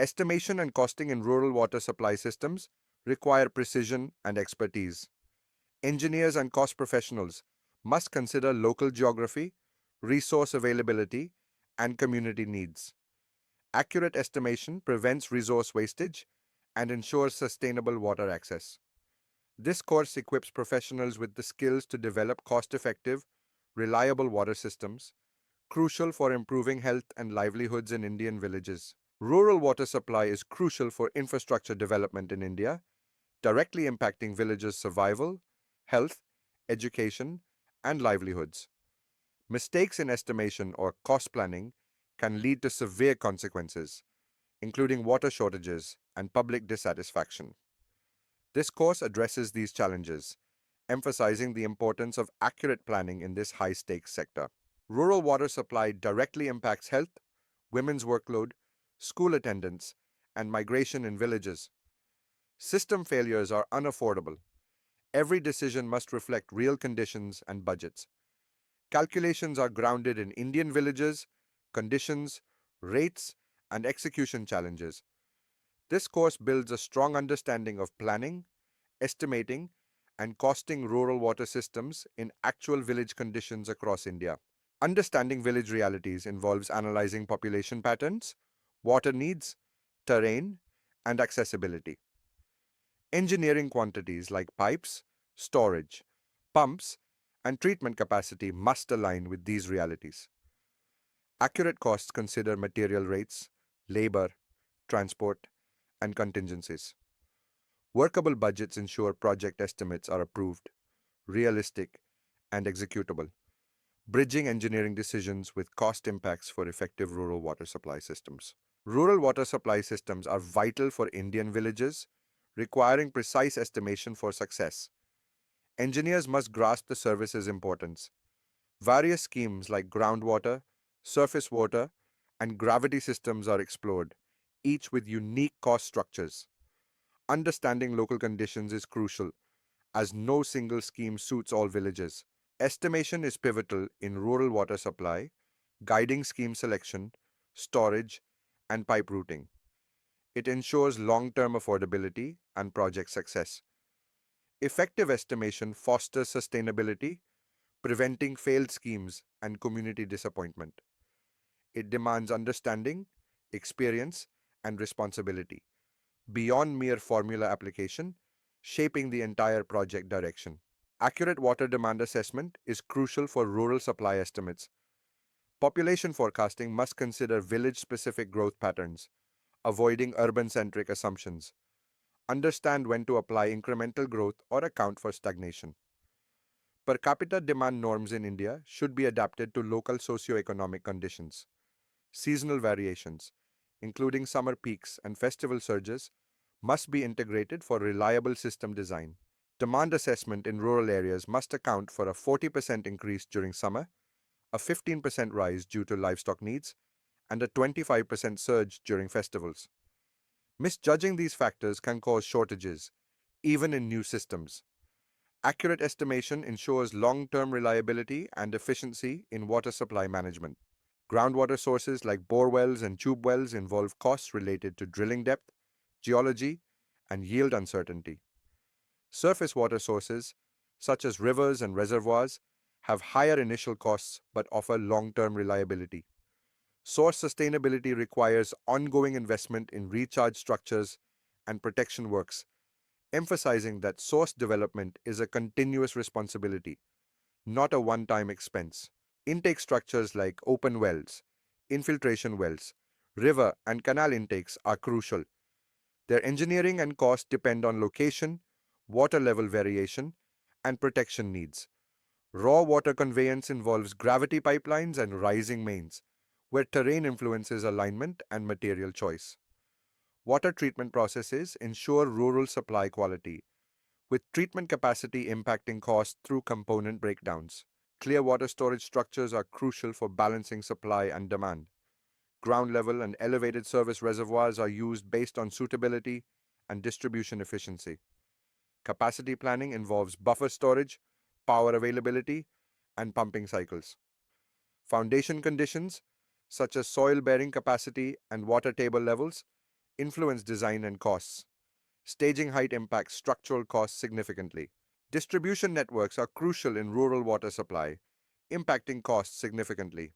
Estimation and costing in rural water supply systems require precision and expertise. Engineers and cost professionals must consider local geography, resource availability, and community needs. Accurate estimation prevents resource wastage and ensures sustainable water access. This course equips professionals with the skills to develop cost-effective, reliable water systems, crucial for improving health and livelihoods in Indian villages. Rural water supply is crucial for infrastructure development in India, directly impacting villagers' survival, health, education, and livelihoods. Mistakes in estimation or cost planning can lead to severe consequences, including water shortages and public dissatisfaction. This course addresses these challenges, emphasizing the importance of accurate planning in this high-stakes sector. Rural water supply directly impacts health, women's workload, school attendance, and migration in villages. System failures are unaffordable. Every decision must reflect real conditions and budgets. Calculations are grounded in Indian villages, conditions, rates, and execution challenges. This course builds a strong understanding of planning, estimating, and costing rural water systems in actual village conditions across India. Understanding village realities involves analyzing population patterns, water needs, terrain, and accessibility. Engineering quantities like pipes, storage, pumps, and treatment capacity must align with these realities. Accurate costs consider material rates, labor, transport, and contingencies. Workable budgets ensure project estimates are approved, realistic, and executable, bridging engineering decisions with cost impacts for effective rural water supply systems. Rural water supply systems are vital for Indian villages, requiring precise estimation for success. Engineers must grasp the service's importance. Various schemes like groundwater, surface water, and gravity systems are explored, each with unique cost structures. Understanding local conditions is crucial, as no single scheme suits all villages. Estimation is pivotal in rural water supply, guiding scheme selection, storage, and pipe routing. It ensures long-term affordability and project success. Effective estimation fosters sustainability, preventing failed schemes and community disappointment. It demands understanding, experience, and responsibility, beyond mere formula application, shaping the entire project direction. Accurate water demand assessment is crucial for rural supply estimates. Population forecasting must consider village-specific growth patterns, avoiding urban-centric assumptions. Understand when to apply incremental growth or account for stagnation. Per capita demand norms in India should be adapted to local socio-economic conditions. Seasonal variations, including summer peaks and festival surges, must be integrated for reliable system design. Demand assessment in rural areas must account for a 40% increase during summer, a 15% rise due to livestock needs, and a 25% surge during festivals. Misjudging these factors can cause shortages, even in new systems. Accurate estimation ensures long-term reliability and efficiency in water supply management. Groundwater sources like bore wells and tube wells involve costs related to drilling depth, geology, and yield uncertainty. Surface water sources, such as rivers and reservoirs, have higher initial costs but offer long-term reliability. Source sustainability requires ongoing investment in recharge structures and protection works, emphasizing that source development is a continuous responsibility, not a one-time expense. Intake structures like open wells, infiltration wells, river and canal intakes are crucial. Their engineering and cost depend on location, water level variation, and protection needs. Raw water conveyance involves gravity pipelines and rising mains, where terrain influences alignment and material choice. Water treatment processes ensure rural supply quality, with treatment capacity impacting cost through component breakdowns. Clear water storage structures are crucial for balancing supply and demand. Ground level and elevated service reservoirs are used based on suitability and distribution efficiency. Capacity planning involves buffer storage, power availability, and pumping cycles. Foundation conditions, such as soil bearing capacity and water table levels, influence design and costs. Staging height impacts structural costs significantly. Distribution networks are crucial in rural water supply, impacting costs significantly.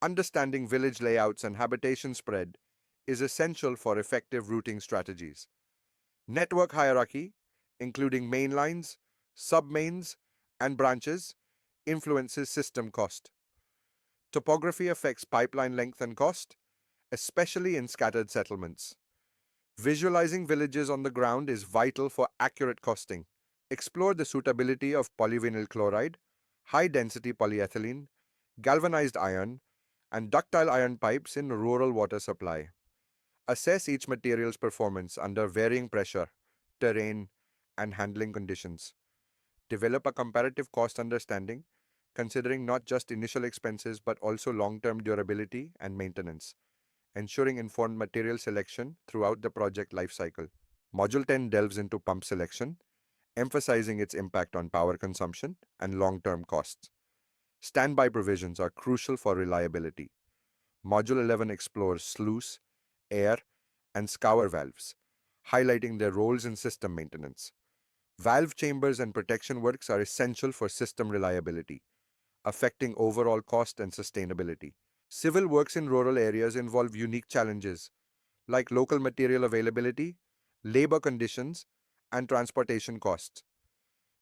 Understanding village layouts and habitation spread is essential for effective routing strategies. Network hierarchy, including main lines, submains, and branches, influences system cost. Topography affects pipeline length and cost, especially in scattered settlements. Visualizing villages on the ground is vital for accurate costing. Explore the suitability of polyvinyl chloride, high-density polyethylene, galvanized iron, and ductile iron pipes in rural water supply. Assess each material's performance under varying pressure, terrain, and handling conditions. Develop a comparative cost understanding, considering not just initial expenses but also long-term durability and maintenance, ensuring informed material selection throughout the project lifecycle. Module 10 delves into pump selection, emphasizing its impact on power consumption and long-term costs. Standby provisions are crucial for reliability. Module 11 explores sluice, air, and scour valves, highlighting their roles in system maintenance. Valve chambers and protection works are essential for system reliability, affecting overall cost and sustainability. Civil works in rural areas involve unique challenges like local material availability, labor conditions, and transportation costs.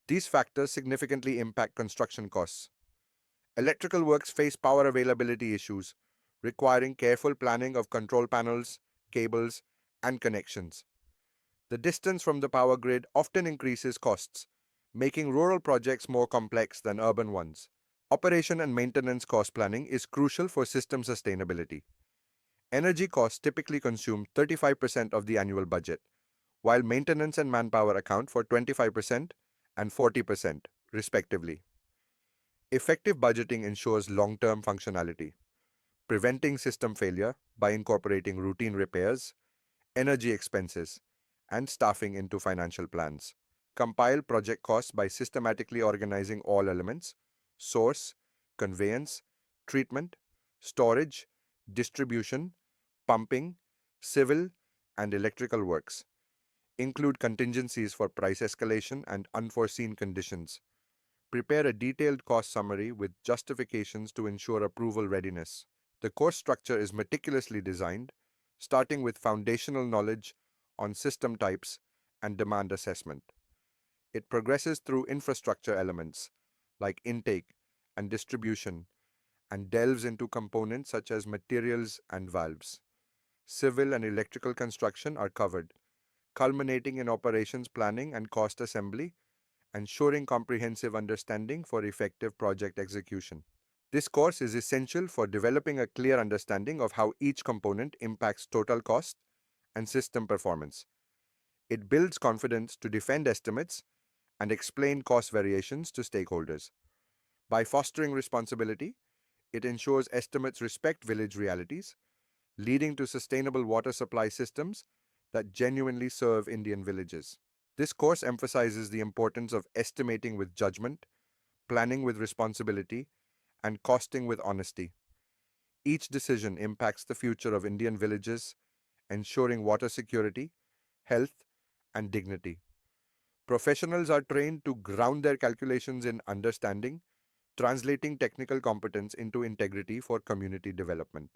These factors significantly impact construction costs. Electrical works face power availability issues, requiring careful planning of control panels, cables, and connections. The distance from the power grid often increases costs, making rural projects more complex than urban ones. Operation and maintenance cost planning is crucial for system sustainability. Energy costs typically consume 35% of the annual budget, while maintenance and manpower account for 25% and 40%, respectively. Effective budgeting ensures long-term functionality, preventing system failure by incorporating routine repairs, energy expenses, and staffing into financial plans. Compile project costs by systematically organizing all elements: source, conveyance, treatment, storage, distribution, pumping, civil, and electrical works. Include contingencies for price escalation and unforeseen conditions. Prepare a detailed cost summary with justifications to ensure approval readiness. The course structure is meticulously designed, starting with foundational knowledge on system types and demand assessment. It progresses through infrastructure elements like intake and distribution and delves into components such as materials and valves. Civil and electrical construction are covered, culminating in operations planning and cost assembly, ensuring comprehensive understanding for effective project execution. This course is essential for developing a clear understanding of how each component impacts total cost and system performance. It builds confidence to defend estimates and explain cost variations to stakeholders. By fostering responsibility, it ensures estimates respect village realities, leading to sustainable water supply systems that genuinely serve Indian villages. This course emphasizes the importance of estimating with judgment, planning with responsibility, and costing with honesty. Each decision impacts the future of Indian villages, ensuring water security, health, and dignity. Professionals are trained to ground their calculations in understanding, translating technical competence into integrity for community development.